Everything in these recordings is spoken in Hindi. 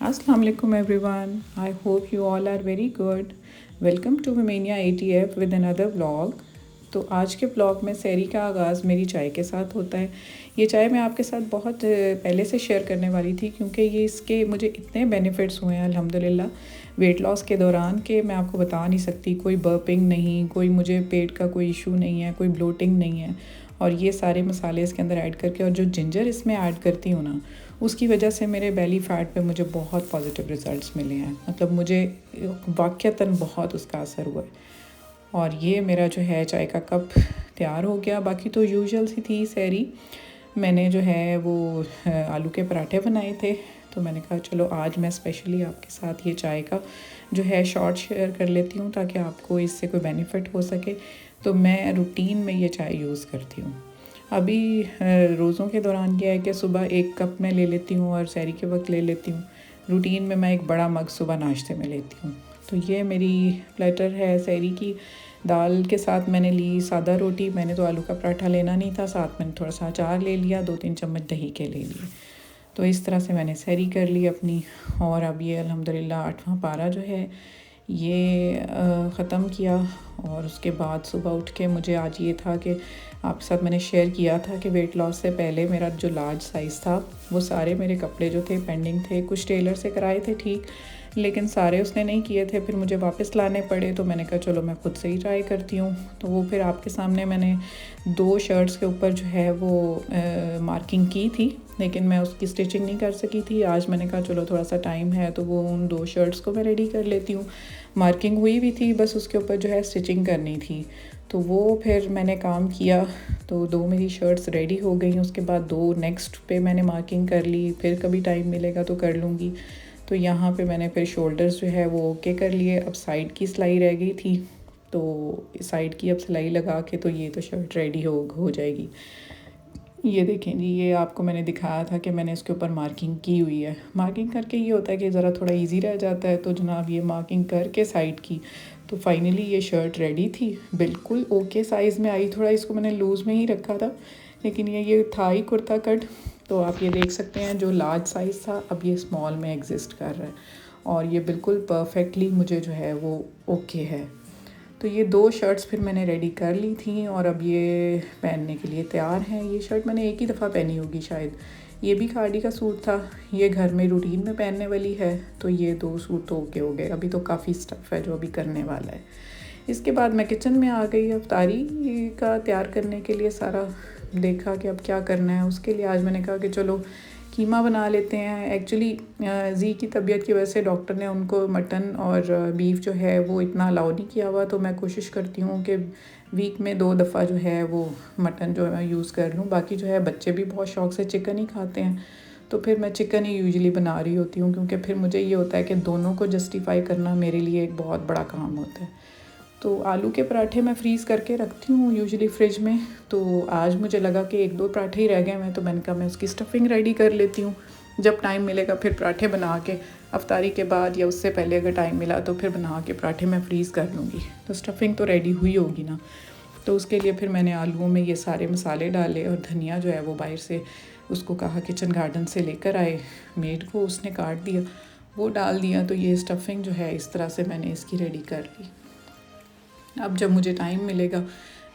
Assalamu alaikum everyone. I hope you all are very good. Welcome to Womania ATF with another vlog. तो आज के ब्लॉग में सहरी का आगाज़ मेरी चाय के साथ होता है। ये चाय मैं आपके साथ बहुत पहले से शेयर करने वाली थी क्योंकि ये इसके मुझे इतने बेनिफिट्स हुए हैं अल्हम्दुलिल्लाह वेट लॉस के दौरान कि मैं आपको बता नहीं सकती। कोई बर्पिंग नहीं, कोई मुझे पेट का कोई इशू नहीं है, कोई ब्लोटिंग नहीं है। और ये सारे मसाले इसके अंदर ऐड करके और जो जिंजर इसमें ऐड करती हूँ ना, उसकी वजह से मेरे बेली फ़ैट पे मुझे बहुत पॉजिटिव रिज़ल्ट्स मिले हैं। मतलब मुझे वाक़तन बहुत उसका असर हुआ है। और ये मेरा जो है चाय का कप तैयार हो गया। बाकी तो यूजुअल सी थी सहरी। मैंने जो है वो आलू के पराठे बनाए थे, तो मैंने कहा चलो आज मैं स्पेशली आपके साथ ये चाय का जो है शॉर्ट शेयर कर लेती हूँ ताकि आपको इससे कोई बेनिफिट हो सके। तो मैं रूटीन में ये चाय यूज़ करती हूँ। अभी रोज़ों के दौरान क्या है कि सुबह 1 कप मैं ले लेती हूँ और सहरी के वक्त ले लेती हूँ। रूटीन में मैं एक बड़ा मग सुबह नाश्ते में लेती हूँ। तो ये मेरी प्लेटर है सहरी की। दाल के साथ मैंने ली सादा रोटी। मैंने तो आलू का पराठा लेना नहीं था, साथ मैंने थोड़ा सा अचार ले लिया, 2-3 चम्मच दही के ले लिए। तो इस तरह से मैंने सहरी कर ली अपनी। और अब ये अल्हम्दुलिल्लाह 8वां पारा जो है ये ख़त्म किया। और उसके बाद सुबह उठ के मुझे आज ये था कि आपके साथ मैंने शेयर किया था कि वेट लॉस से पहले मेरा जो लार्ज साइज़ था वो सारे मेरे कपड़े जो थे पेंडिंग थे। कुछ टेलर से कराए थे ठीक, लेकिन सारे उसने नहीं किए थे, फिर मुझे वापस लाने पड़े। तो मैंने कहा चलो मैं ख़ुद से ही ट्राई करती हूँ। तो वो फिर आपके सामने मैंने 2 शर्ट्स के ऊपर जो है वो मार्किंग की थी, लेकिन मैं उसकी स्टिचिंग नहीं कर सकी थी। आज मैंने कहा चलो थोड़ा सा टाइम है तो वो उन 2 शर्ट्स को मैं रेडी कर लेती हूँ। मार्किंग हुई भी थी, बस उसके ऊपर जो है स्टिचिंग करनी थी। तो वो फिर मैंने काम किया। तो 2 मेरी शर्ट्स रेडी हो गई। उसके बाद 2 नेक्स्ट पे मैंने मार्किंग कर ली, फिर कभी टाइम मिलेगा तो कर लूँगी। तो यहाँ पे मैंने फिर शोल्डर्स जो है वो ओके कर लिए। अब साइड की सिलाई रह गई थी, तो साइड की अब सिलाई लगा के तो ये तो शर्ट रेडी हो जाएगी। ये देखें जी, ये आपको मैंने दिखाया था कि मैंने इसके ऊपर मार्किंग की हुई है। मार्किंग करके ये होता है कि ज़रा थोड़ा इजी रह जाता है। तो जनाब ये मार्किंग करके साइड की, तो फाइनली ये शर्ट रेडी थी, बिल्कुल ओके साइज़ में आई। थोड़ा इसको मैंने लूज़ में ही रखा था, लेकिन ये था ही कुर्ता कट। तो आप ये देख सकते हैं जो लार्ज साइज़ था अब ये स्मॉल में एग्जिस्ट कर रहा है और ये बिल्कुल परफेक्टली मुझे जो है वो ओके है। तो ये 2 शर्ट्स फिर मैंने रेडी कर ली थी और अब ये पहनने के लिए तैयार हैं। ये शर्ट मैंने एक ही दफ़ा पहनी होगी शायद। ये भी खादी का सूट था, ये घर में रूटीन में पहनने वाली है। तो ये 2 सूट तो ओके हो गए। अभी तो काफ़ी स्टफ़ है जो अभी करने वाला है। इसके बाद मैं किचन में आ गई अफ्तारी का तैयार करने के लिए। सारा देखा कि अब क्या करना है। उसके लिए आज मैंने कहा कि चलो कीमा बना लेते हैं। एक्चुअली जी की तबीयत की वजह से डॉक्टर ने उनको मटन और बीफ जो है वो इतना अलाउ नहीं किया हुआ। तो मैं कोशिश करती हूँ कि वीक में 2 दफ़ा जो है वो मटन जो है यूज़ कर लूँ। बाकी जो है बच्चे भी बहुत शौक़ से चिकन ही खाते हैं, तो फिर मैं चिकन ही यूजुअली बना रही होती हूँ क्योंकि फिर मुझे ये होता है कि दोनों को जस्टिफ़ाई करना मेरे लिए एक बहुत बड़ा काम होता है। तो आलू के पराठे मैं फ्रीज़ करके रखती हूँ यूजुअली फ्रिज में। तो आज मुझे लगा कि 1-2 पराठे ही रह गए हैं, तो मैंने कहा मैं उसकी स्टफिंग रेडी कर लेती हूँ। जब टाइम मिलेगा फिर पराठे बना के अफ्तारी के बाद या उससे पहले अगर टाइम मिला तो फिर बना के पराठे मैं फ्रीज़ कर लूँगी। तो स्टफिंग तो रेडी हुई होगी ना। तो उसके लिए फिर मैंने आलूओं में ये सारे मसाले डाले और धनिया जो है वो बाहर से उसको कहा किचन गार्डन से लेकर आए मेड को, उसने काट दिया, वो डाल दिया। तो ये स्टफिंग जो है इस तरह से मैंने इसकी रेडी कर ली। अब जब मुझे टाइम मिलेगा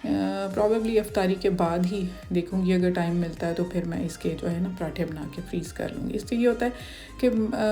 प्रॉबेबली अफ्तारी के बाद ही देखूँगी, अगर टाइम मिलता है तो फिर मैं इसके जो है ना पराठे बना के फ्रीज़ कर लूँगी। इससे ये होता है कि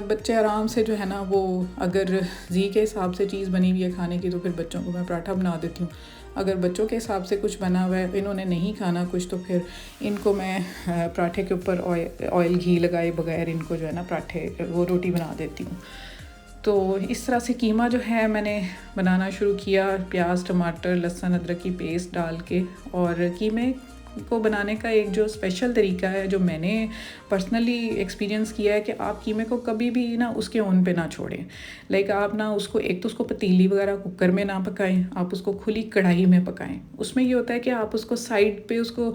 बच्चे आराम से जो है ना वो अगर जी के हिसाब से चीज़ बनी हुई है खाने की तो फिर बच्चों को मैं पराठा बना देती हूँ। अगर बच्चों के हिसाब से कुछ बना हुआ है, इन्होंने नहीं खाना कुछ, तो फिर इनको मैं पराठे के ऊपर ऑयल घी लगाए बगैर इनको जो है ना पराठे वो रोटी बना देती हूँ। तो इस तरह से कीमा जो है मैंने बनाना शुरू किया। प्याज, टमाटर, लहसुन, अदरक की पेस्ट डाल के। और कीमे को बनाने का एक जो स्पेशल तरीका है जो मैंने पर्सनली एक्सपीरियंस किया है कि आप कीमे को कभी भी ना उसके ओन पे ना छोड़ें। लाइक आप ना उसको एक तो उसको पतीली वगैरह कुकर में ना पकाएं, आप उसको खुली कढ़ाई में पकाएं। उसमें ये होता है कि आप उसको साइड पे उसको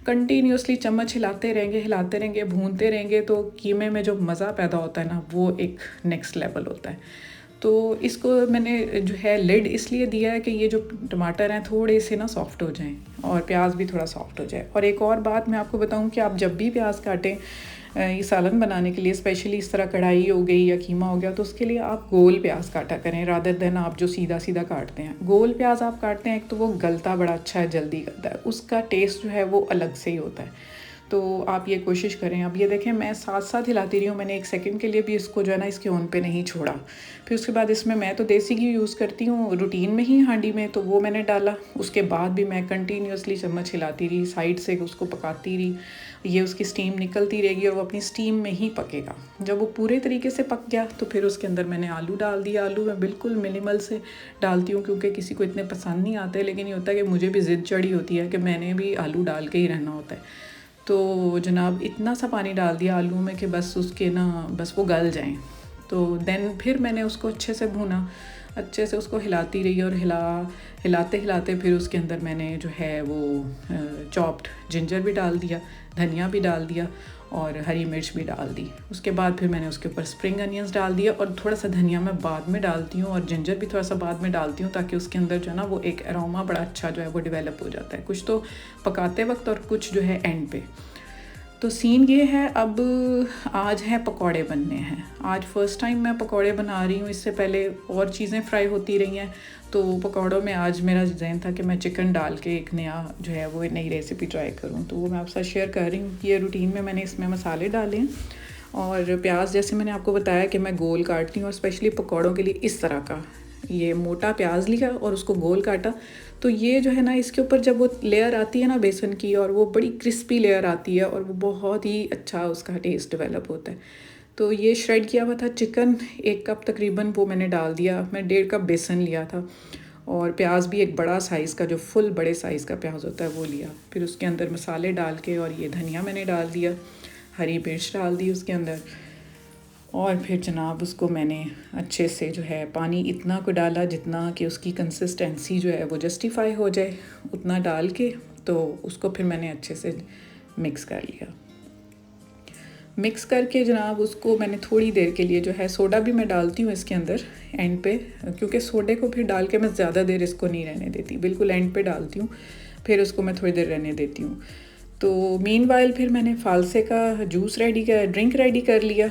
कंटिन्यूसली चम्मच हिलाते रहेंगे, भूनते रहेंगे, तो कीमे में जो मज़ा पैदा होता है ना वो एक नेक्स्ट लेवल होता है। तो इसको मैंने जो है लिड इसलिए दिया है कि ये जो टमाटर हैं थोड़े से ना सॉफ्ट हो जाएं और प्याज भी थोड़ा सॉफ्ट हो जाए। और एक और बात मैं आपको बताऊं कि आप जब भी प्याज काटें ये सालन बनाने के लिए, स्पेशली इस तरह कढ़ाई हो गई या कीमा हो गया, तो उसके लिए आप गोल प्याज काटा करें रादर देन आप जो सीधा सीधा काटते हैं। गोल प्याज आप काटते हैं, एक तो वो गलता बड़ा अच्छा है, जल्दी गलता है, उसका टेस्ट जो है वो अलग से ही होता है। तो आप ये कोशिश करें। अब ये देखें मैं साथ साथ हिलाती रही हूँ, मैंने एक सेकंड के लिए भी इसको जो है ना इसके ऑन पे नहीं छोड़ा। फिर उसके बाद इसमें मैं तो देसी घी यूज़ करती हूँ रूटीन में ही हांडी में, तो वो मैंने डाला। उसके बाद भी मैं कंटिन्यूसली चम्मच हिलाती रही, साइड से उसको पकाती रही। ये उसकी स्टीम निकलती रहेगी और वो अपनी स्टीम में ही पकेगा। जब वो पूरे तरीके से पक गया तो फिर उसके अंदर मैंने आलू डाल दिया। आलू मैं बिल्कुल मिनिमल से डालती हूँ क्योंकि किसी को इतने पसंद नहीं आते, लेकिन ये होता है कि मुझे भी ज़िद चढ़ी होती है कि मैंने भी आलू डाल के ही रहना होता है। तो जनाब इतना सा पानी डाल दिया आलू में कि बस उसके ना बस वो गल जाएं। तो देन फिर मैंने उसको अच्छे से भूना, अच्छे से उसको हिलाती रही और हिलाते हिलाते फिर उसके अंदर मैंने जो है वो चॉप्ड जिंजर भी डाल दिया, धनिया भी डाल दिया और हरी मिर्च भी डाल दी। उसके बाद फिर मैंने उसके ऊपर स्प्रिंग अनियंस डाल दिया और थोड़ा सा धनिया मैं बाद में डालती हूँ और जिंजर भी थोड़ा सा बाद में डालती हूँ, ताकि उसके अंदर जो है ना वो एक अरोमा बड़ा अच्छा जो है वो डेवलप हो जाता है, कुछ तो पकाते वक्त और कुछ जो है एंड पे। तो सीन ये है, अब आज है पकौड़े बनने हैं। आज फ़र्स्ट टाइम मैं पकौड़े बना रही हूँ, इससे पहले और चीज़ें फ्राई होती रही हैं। तो पकौड़ों में आज मेरा जहन था कि मैं चिकन डाल के एक नया जो है वो नई रेसिपी ट्राई करूँ, तो वो मैं आपके साथ शेयर कर रही हूँ। ये रूटीन में मैंने इसमें मसाले डाले हैं और प्याज जैसे मैंने आपको बताया कि मैं गोल काटती हूँ और स्पेशली पकौड़ों के लिए इस तरह का ये मोटा प्याज लिया और उसको गोल काटा। तो ये जो है ना इसके ऊपर जब वो लेयर आती है ना बेसन की, और वो बड़ी क्रिस्पी लेयर आती है और वो बहुत ही अच्छा उसका टेस्ट डेवलप होता है। तो ये श्रेड किया हुआ था चिकन 1 कप तकरीबन, वो मैंने डाल दिया। मैं 1.5 कप बेसन लिया था और प्याज भी एक बड़ा साइज़ का, जो फुल बड़े साइज़ का प्याज होता है वो लिया। फिर उसके अंदर मसाले डाल के और ये धनिया मैंने डाल दिया, हरी मिर्च डाल दी उसके अंदर, और फिर जनाब उसको मैंने अच्छे से जो है पानी इतना को डाला जितना कि उसकी कंसिस्टेंसी जो है वो जस्टिफाई हो जाए, उतना डाल के तो उसको फिर मैंने अच्छे से मिक्स कर लिया। मिक्स करके जनाब उसको मैंने थोड़ी देर के लिए जो है, सोडा भी मैं डालती हूँ इसके अंदर एंड पे, क्योंकि सोडे को फिर डाल के मैं ज़्यादा देर इसको नहीं रहने देती, बिल्कुल एंड पे डालती हूँ, फिर उसको मैं थोड़ी देर रहने देती हूँ। तो मीनवाइल फिर मैंने फालसे का जूस ड्रिंक रेडी कर लिया,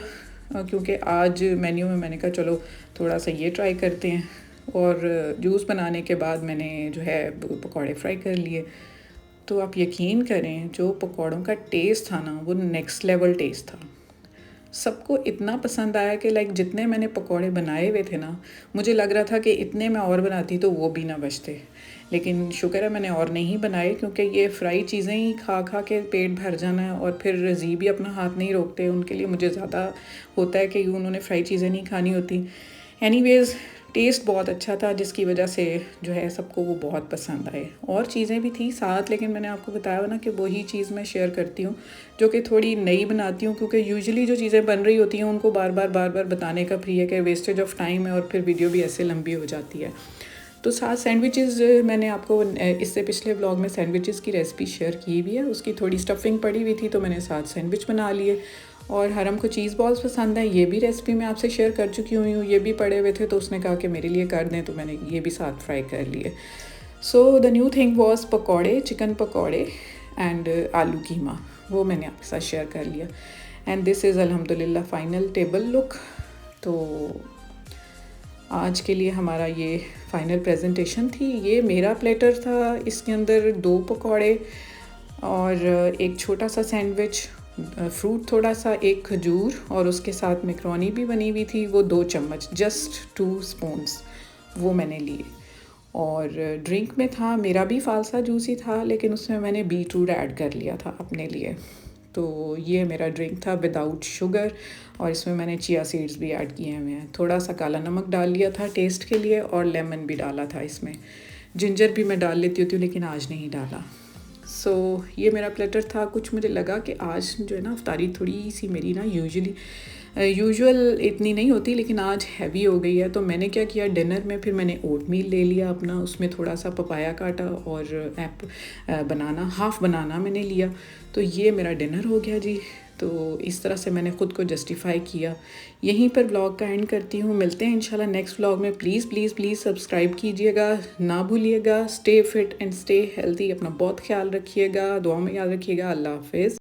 क्योंकि आज मेन्यू में मैंने कहा चलो थोड़ा सा ये ट्राई करते हैं। और जूस बनाने के बाद मैंने जो है पकौड़े फ्राई कर लिए। तो आप यकीन करें जो पकौड़ों का टेस्ट था ना वो नेक्स्ट लेवल टेस्ट था। सबको इतना पसंद आया कि लाइक जितने मैंने पकौड़े बनाए हुए थे ना, मुझे लग रहा था कि इतने मैं और बनाती तो वो भी ना बचते, लेकिन शुक्र है मैंने और नहीं बनाए, क्योंकि ये फ्राई चीज़ें ही खा खा के पेट भर जाना है और फिर जी भी अपना हाथ नहीं रोकते, उनके लिए मुझे ज़्यादा होता है कि उन्होंने फ्राई चीज़ें नहीं खानी होती। एनीवेज़ टेस्ट बहुत अच्छा था, जिसकी वजह से जो है सबको वो बहुत पसंद आए। और चीज़ें भी थी साथ, लेकिन मैंने आपको बताया ना कि वही चीज़ मैं शेयर करती हूँ जो कि थोड़ी नई बनाती हूँ, क्योंकि यूजुअली जो चीज़ें बन रही होती हैं उनको बार बार बताने का फ्री है कि वेस्टेज ऑफ टाइम है और फिर वीडियो भी ऐसे लंबी हो जाती है। तो साथ सैंडविचेस मैंने आपको इससे पिछले व्लॉग में सैंडविचेस की रेसिपी शेयर की भी है, उसकी थोड़ी स्टफिंग पड़ी हुई थी तो मैंने साथ सैंडविच बना लिए। और हरम को चीज़ बॉल्स पसंद है, ये भी रेसिपी मैं आपसे शेयर कर चुकी हूँ, ये भी पड़े हुए थे तो उसने कहा कि मेरे लिए कर दें, तो मैंने ये भी साथ फ्राई कर लिए। So the new thing was पकौड़े, चिकन पकौड़े एंड आलू कीमा, वो मैंने आपके साथ शेयर कर लिया। एंड दिस इज़ अल्हम्दुलिल्लाह फाइनल टेबल लुक। तो आज के लिए हमारा ये फाइनल प्रेजेंटेशन थी। ये मेरा प्लेटर था, इसके अंदर 2 पकौड़े और एक छोटा सा सैंडविच, फ्रूट थोड़ा सा, एक खजूर, और उसके साथ मैक्रोनी भी बनी हुई थी, वो 2 चम्मच, जस्ट 2 स्पून्स वो मैंने लिए। और ड्रिंक में था, मेरा भी फालसा जूस ही था, लेकिन उसमें मैंने बीटरूट ऐड कर लिया था अपने लिए। तो ये मेरा ड्रिंक था विदाउट शुगर, और इसमें मैंने चिया सीड्स भी ऐड किए हुए हैं। थोड़ा सा काला नमक डाल लिया था टेस्ट के लिए, और लेमन भी डाला था इसमें। जिंजर भी मैं डाल लेती होती हूँ लेकिन आज नहीं डाला। सो ये मेरा प्लेटर था। कुछ मुझे लगा कि आज जो है ना अफ्तारी थोड़ी सी मेरी ना यूजुअल इतनी नहीं होती, लेकिन आज हैवी हो गई है। तो मैंने क्या किया, डिनर में फिर मैंने ओट मील ले लिया अपना, उसमें थोड़ा सा पपाया काटा और बनाना, हाफ़ बनाना मैंने लिया। तो ये मेरा डिनर हो गया जी। तो इस तरह से मैंने ख़ुद को जस्टिफाई किया। यहीं पर व्लॉग का एंड करती हूँ। मिलते हैं इंशाल्लाह नेक्स्ट व्लॉग में। प्लीज़ प्लीज़ प्लीज़ सब्सक्राइब कीजिएगा, ना भूलिएगा। Stay fit and stay healthy. अपना बहुत ख्याल रखिएगा, दुआ में याद रखिएगा। अल्लाह हाफिज़।